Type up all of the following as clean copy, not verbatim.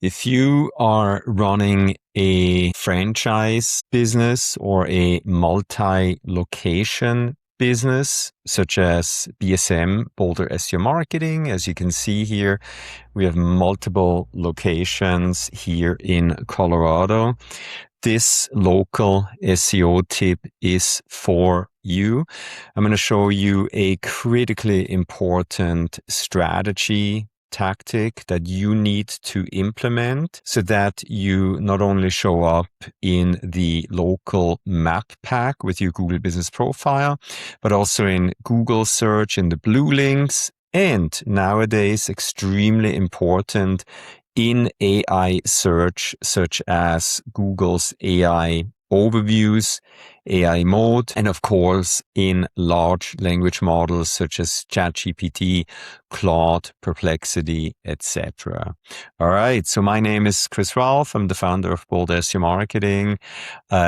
If you are running a franchise business or a multi-location business, such as BSM, Boulder SEO Marketing, as you can see here, we have multiple locations here in Colorado. This local SEO tip is for you. I'm going to show you a critically important strategy tactic that you need to implement so that you not only show up in the local map pack with your Google Business Profile, but also in Google search in the blue links, and nowadays extremely important in AI search, such as Google's AI overviews, AI mode, and of course in large language models such as ChatGPT, Claude, Perplexity, etc. All right, so my name is Chris Ralph. I'm the founder of Bold SEO Marketing.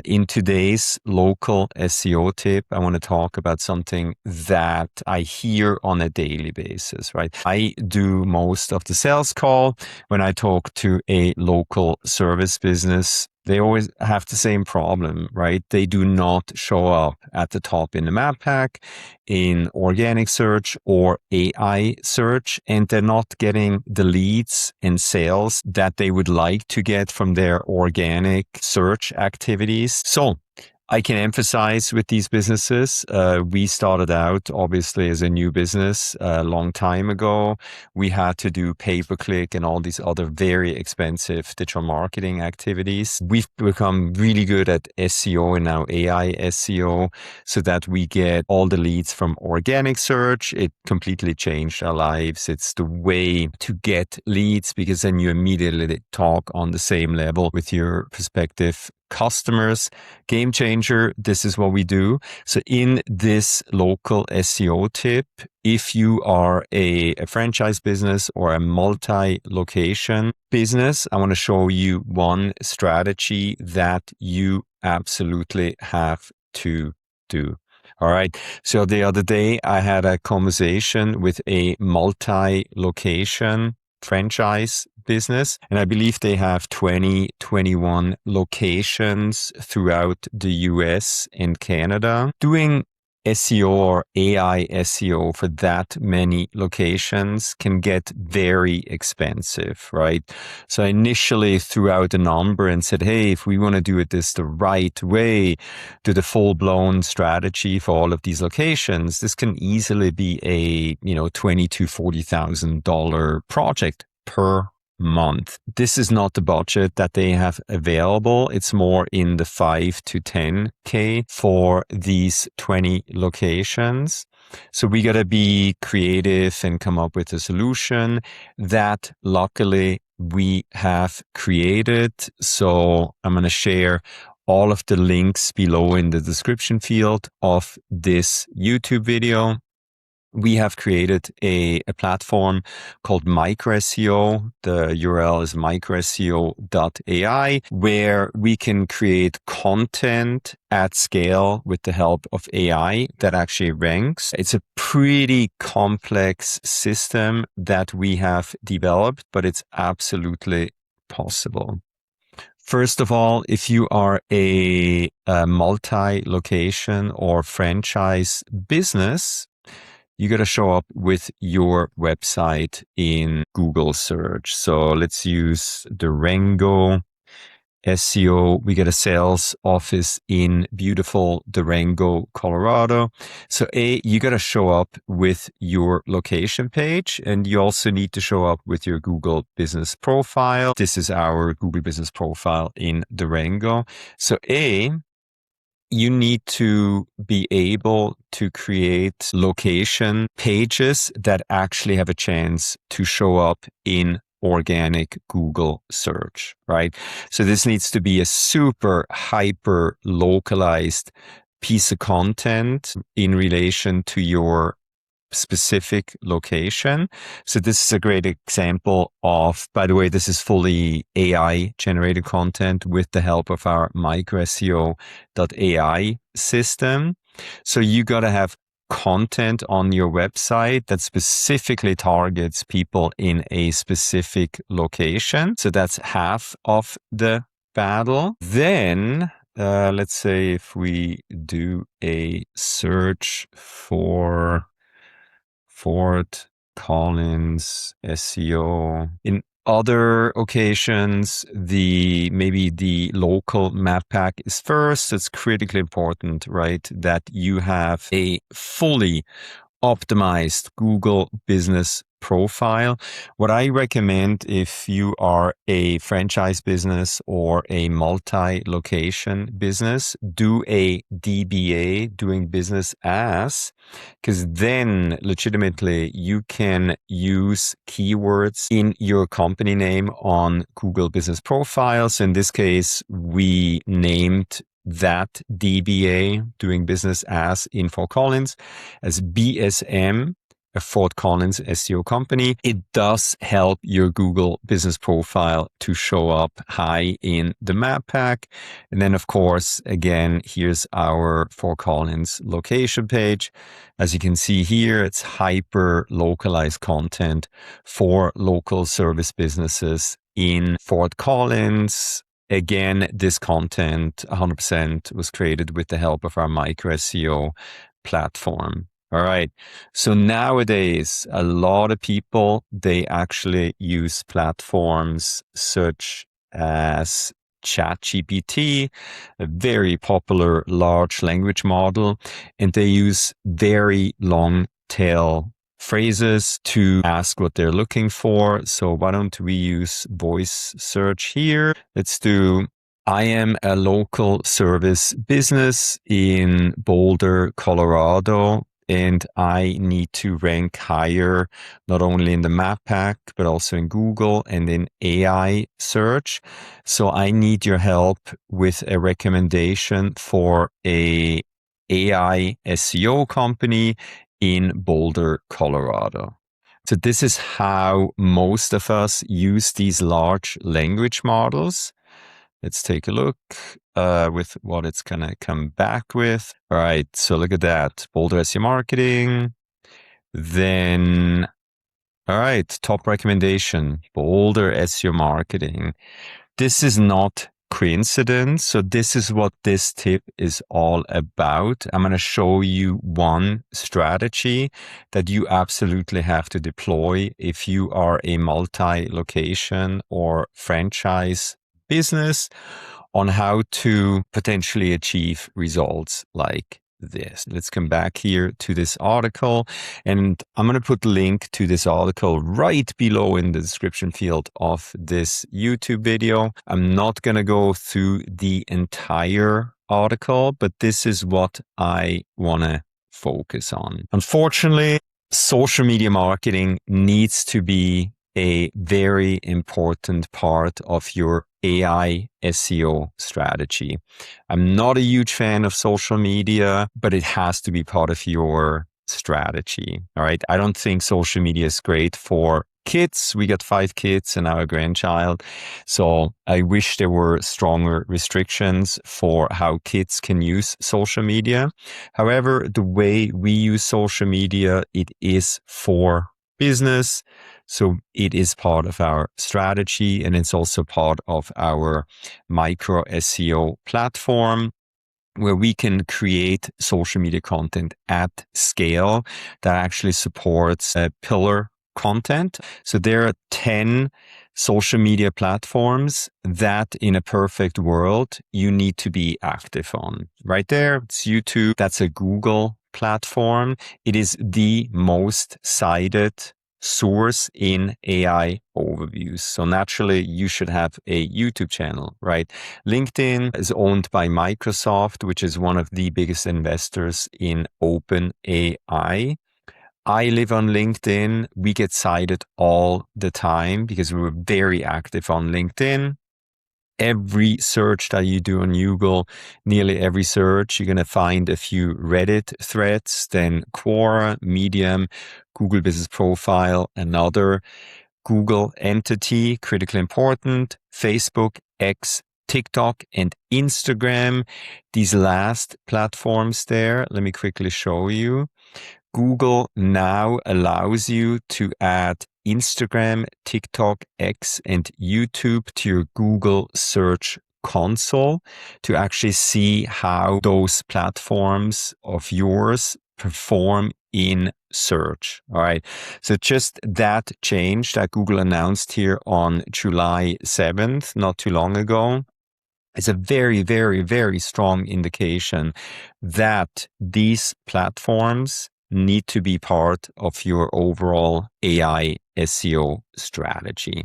In today's local SEO tip, I want to talk about something that I hear on a daily basis, right? I do most of the sales call when I talk to a local service business. They always have the same problem, right? They do not show up at the top in the map pack, in organic search or AI search, and they're not getting the leads and sales that they would like to get from their organic search activities. So I can emphasize with these businesses, we started out obviously as a new business a long time ago. We had to do pay-per-click and all these other very expensive digital marketing activities. We've become really good at SEO and now AI SEO so that we get all the leads from organic search. It completely changed our lives. It's the way to get leads because then you immediately talk on the same level with your prospective customers. Game changer. This is what we do. So in this local SEO tip, if you are a franchise business or a multi-location business, I want to show you one strategy that you absolutely have to do. All right. So the other day I had a conversation with a multi-location franchise business, and I believe they have 21 locations throughout the US and Canada. Doing SEO or AI SEO for that many locations can get very expensive, right? So I initially threw out a number and said, hey, if we want to do it this the right way, do the full-blown strategy for all of these locations, this can easily be a $20,000 to $40,000 project per month. This is not the budget that they have available. It's more in the 5 to 10K for these 20 locations. So we got to be creative and come up with a solution that luckily we have created. So I'm going to share all of the links below in the description field of this YouTube video. We have created a platform called MicroSEO. The URL is microseo.ai, where we can create content at scale with the help of AI that actually ranks. It's a pretty complex system that we have developed, but it's absolutely possible. First of all, if you are a multi-location or franchise business, you got to show up with your website in Google search. So let's use Durango SEO. We got a sales office in beautiful Durango, Colorado. So you got to show up with your location page, and you also need to show up with your Google Business Profile. This is our Google Business Profile in Durango. So you need to be able to create location pages that actually have a chance to show up in organic Google search, right? So this needs to be a super hyper localized piece of content in relation to your specific location. So this is a great example of, by the way, this is fully AI generated content with the help of our MicroSEO.ai system. So you got to have content on your website that specifically targets people in a specific location. So that's half of the battle. Then let's say if we do a search for Fort Collins SEO. In other occasions, maybe the local map pack is first. It's critically important, right, that you have a fully optimized Google business profile. What I recommend if you are a franchise business or a multi-location business, do a DBA, doing business as, because then legitimately you can use keywords in your company name on Google business profiles. In this case, we named that DBA, doing business as, in Fort Collins as BSM, a Fort Collins SEO company. It does help your Google business profile to show up high in the map pack. And then, of course, again, here's our Fort Collins location page. As you can see here, it's hyper-localized content for local service businesses in Fort Collins. Again, this content 100% was created with the help of our micro SEO platform. All right. So nowadays, a lot of people, they actually use platforms such as ChatGPT, a very popular large language model, and they use very long tail phrases to ask what they're looking for. So why don't we use voice search here? Let's do, I am a local service business in Boulder, Colorado, and I need to rank higher, not only in the map pack, but also in Google and in AI search. So I need your help with a recommendation for a AI SEO company in Boulder, Colorado. So this is how most of us use these large language models. Let's take a look with what it's going to come back with. All right, so look at that. Boulder SEO marketing. Then, all right, top recommendation, Boulder SEO marketing. This is not coincidence. So this is what this tip is all about. I'm going to show you one strategy that you absolutely have to deploy if you are a multi-location or franchise business, on how to potentially achieve results like this. Let's come back here to this article, and I'm going to put the link to this article right below in the description field of this YouTube video. I'm not going to go through the entire article, but this is what I want to focus on. Unfortunately, social media marketing needs to be a very important part of your AI SEO strategy. I'm not a huge fan of social media, but it has to be part of your strategy. All right. I don't think social media is great for kids. We got 5 kids and now a grandchild. So I wish there were stronger restrictions for how kids can use social media. However, the way we use social media, it is for business. So it is part of our strategy, and it's also part of our micro SEO platform, where we can create social media content at scale that actually supports pillar content. So there are 10 social media platforms that in a perfect world you need to be active on. Right there, it's YouTube. That's a Google platform. It is the most cited source in AI overviews. So naturally, you should have a YouTube channel, right? LinkedIn is owned by Microsoft, which is one of the biggest investors in OpenAI. I live on LinkedIn. We get cited all the time because we were very active on LinkedIn. Every search that you do on Google, nearly every search, you're going to find a few Reddit threads, then Quora, Medium, Google Business Profile, another Google entity, critically important, Facebook, X, TikTok and Instagram. These last platforms there, let me quickly show you. Google now allows you to add Instagram, TikTok, X, and YouTube to your Google search console to actually see how those platforms of yours perform in search. All right. So just that change that Google announced here on July 7th, not too long ago, is a very, very, very strong indication that these platforms need to be part of your overall AI SEO strategy.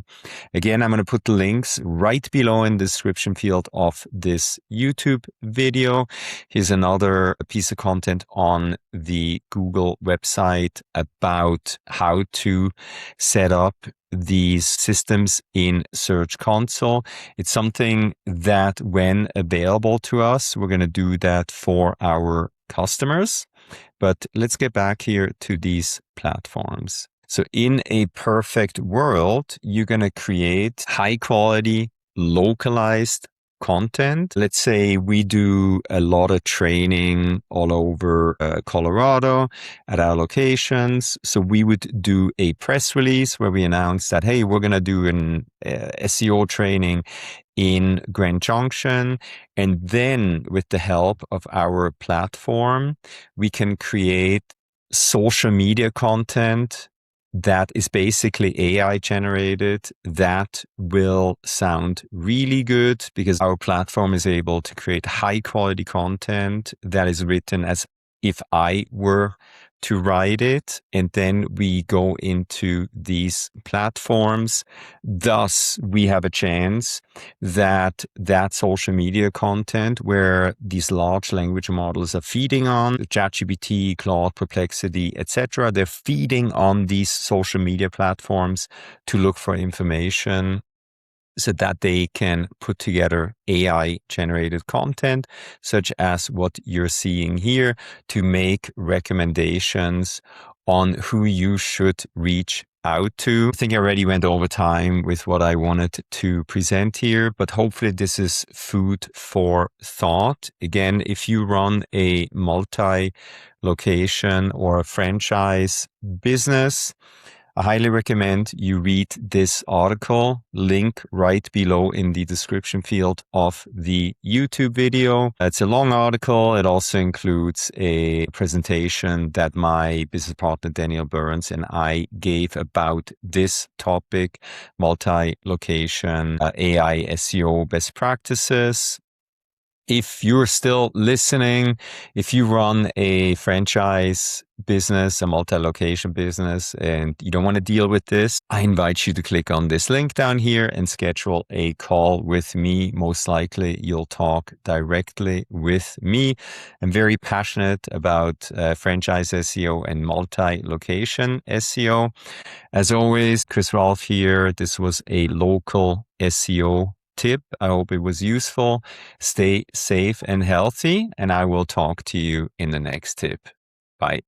Again, I'm going to put the links right below in the description field of this YouTube video. Here's another piece of content on the Google website about how to set up these systems in Search Console. It's something that when available to us, we're going to do that for our customers. But let's get back here to these platforms. So in a perfect world, you're going to create high quality, localized content. Let's say we do a lot of training all over Colorado at our locations. So we would do a press release where we announce that, hey, we're going to do an SEO training in Grand Junction. And then with the help of our platform, we can create social media content that is basically AI generated that will sound really good because our platform is able to create high quality content that is written as if I were to write it. And then we go into these platforms. Thus, we have a chance that social media content where these large language models are feeding on, ChatGPT, Claude, Perplexity, etc., they're feeding on these social media platforms to look for information so that they can put together AI generated content, such as what you're seeing here, to make recommendations on who you should reach out to. I think I already went over time with what I wanted to present here, but hopefully this is food for thought. Again, if you run a multi-location or a franchise business, I highly recommend you read this article, link right below in the description field of the YouTube video. It's a long article. It also includes a presentation that my business partner Daniel Burns and I gave about this topic, multi-location AI SEO best practices. If you're still listening, if you run a franchise business, a multi-location business, and you don't want to deal with this, I invite you to click on this link down here and schedule a call with me. Most likely you'll talk directly with me. I'm very passionate about franchise SEO and multi-location SEO. As always, Chris Rolfe here. This was a local SEO tip. I hope it was useful. Stay safe and healthy, and I will talk to you in the next tip. Bye.